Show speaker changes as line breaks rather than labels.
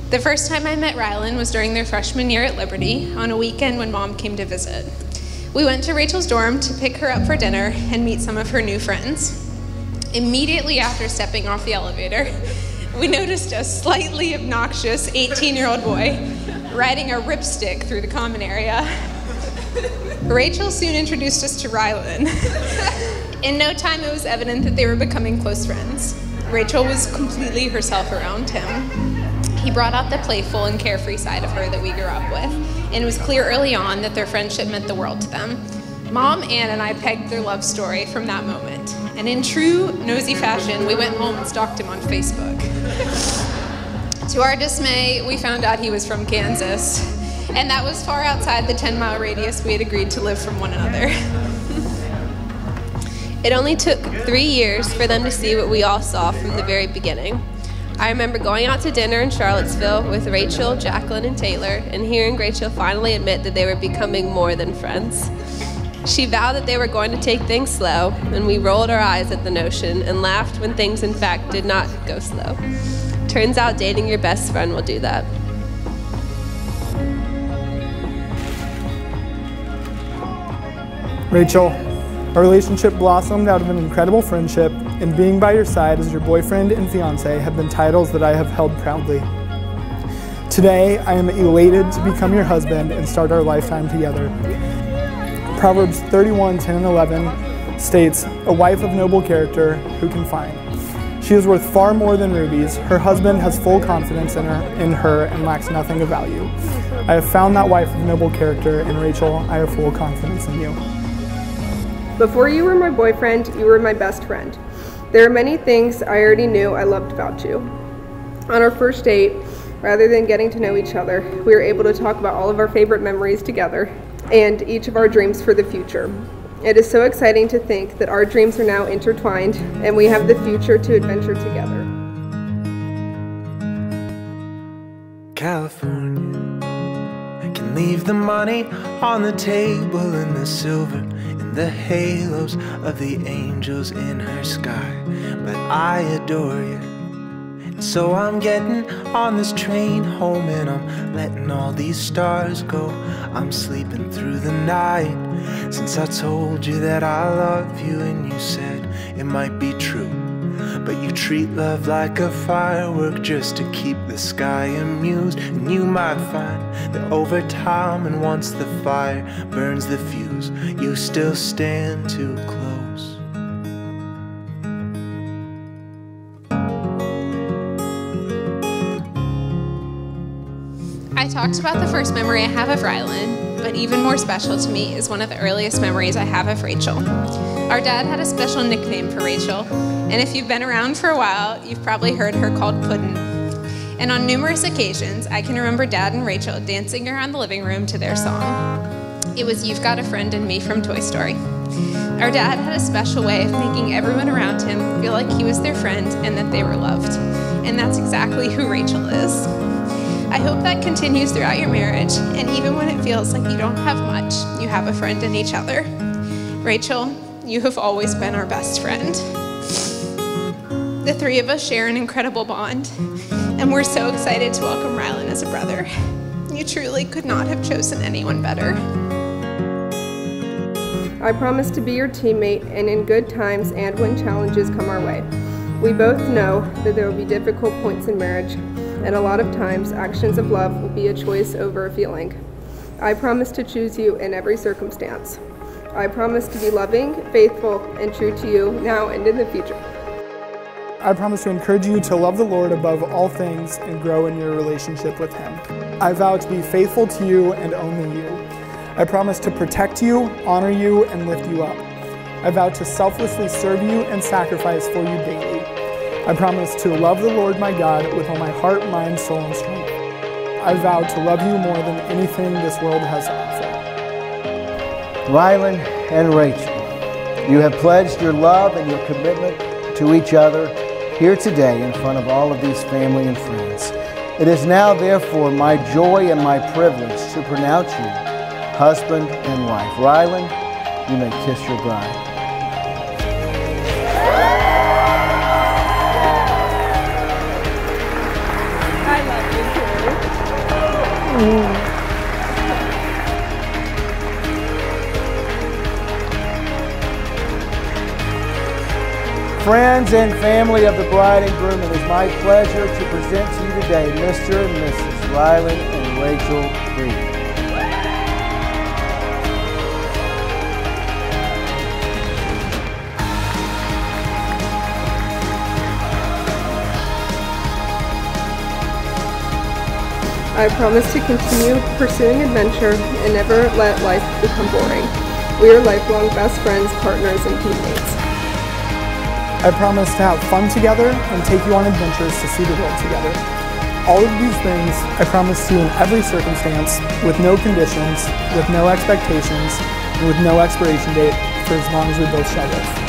The first time I met Rylan was during their freshman year at Liberty on a weekend when Mom came to visit. We went to Rachel's dorm to pick her up for dinner and meet some of her new friends. Immediately after stepping off the elevator, we noticed a slightly obnoxious 18-year-old boy riding a ripstick through the common area. Rachel soon introduced us to Rylan. In no time, it was evident that they were becoming close friends. Rachel was completely herself around him. He brought out the playful and carefree side of her that we grew up with, and it was clear early on that their friendship meant the world to them. Mom, Ann, and I pegged their love story from that moment, and in true nosy fashion, we went home and stalked him on Facebook. To our dismay, we found out he was from Kansas, and that was far outside the 10-mile radius we had agreed to live from one another.
It only took 3 years for them to see what we all saw from the very beginning. I remember going out to dinner in Charlottesville with Rachel, Jacqueline, and Taylor, and hearing Rachel finally admit that they were becoming more than friends. She vowed that they were going to take things slow, and we rolled our eyes at the notion and laughed when things in fact did not go slow. Turns out dating your best friend will do that.
Rachel, our relationship blossomed out of an incredible friendship, and being by your side as your boyfriend and fiance have been titles that I have held proudly. Today, I am elated to become your husband and start our lifetime together. Proverbs 31:10 and 11 states, "A wife of noble character who can find? She is worth far more than rubies. Her husband has full confidence in her and lacks nothing of value. I have found that wife of noble character, and Rachel, I have full confidence in you."
Before you were my boyfriend, you were my best friend. There are many things I already knew I loved about you. On our first date, rather than getting to know each other, we were able to talk about all of our favorite memories together and each of our dreams for the future. It is so exciting to think that our dreams are now intertwined and we have the future to adventure together.
California, I can leave the money on the table and the silver and the halos of the angels in her sky, but I adore you. And so I'm getting on this train home and I'm letting all these stars go. I'm sleeping through the night since I told you that I love you, and you said it might be true, but you treat love like a firework just to keep the sky amused. And you might find that over time, and once the fire burns the fuse, you still stand too close.
I talked about the first memory I have of Rylan, but even more special to me is one of the earliest memories I have of Rachel. Our dad had a special nickname for Rachel, and if you've been around for a while, you've probably heard her called Puddin'. And on numerous occasions, I can remember Dad and Rachel dancing around the living room to their song. It was "You've Got a Friend in Me" from Toy Story. Our dad had a special way of making everyone around him feel like he was their friend and that they were loved. And that's exactly who Rachel is. I hope that continues throughout your marriage, and even when it feels like you don't have much, you have a friend in each other. Rachel, you have always been our best friend. The three of us share an incredible bond, and we're so excited to welcome Rylan as a brother. You truly could not have chosen anyone better.
I promise to be your teammate, and in good times and when challenges come our way. We both know that there will be difficult points in marriage, and a lot of times actions of love will be a choice over a feeling. I promise to choose you in every circumstance. I promise to be loving, faithful, and true to you now and in the future.
I promise to encourage you to love the Lord above all things and grow in your relationship with Him. I vow to be faithful to you and only you. I promise to protect you, honor you, and lift you up. I vow to selflessly serve you and sacrifice for you daily. I promise to love the Lord my God with all my heart, mind, soul, and strength. I vow to love you more than anything this world has to offer.
Rylan and Rachel, you have pledged your love and your commitment to each other here today in front of all of these family and friends. It is now, therefore, my joy and my privilege to pronounce you husband and wife. Rylan, you may kiss your bride.
I love you too.
friends and family of the bride and groom, it is my pleasure to present to you today Mr. and Mrs. Rylan and Rachel Reed.
I promise to continue pursuing adventure and never let life become boring. We are lifelong best friends, partners, and teammates.
I promise to have fun together and take you on adventures to see the world together. All of these things I promise to you in every circumstance, with no conditions, with no expectations, and with no expiration date for as long as we both shall live.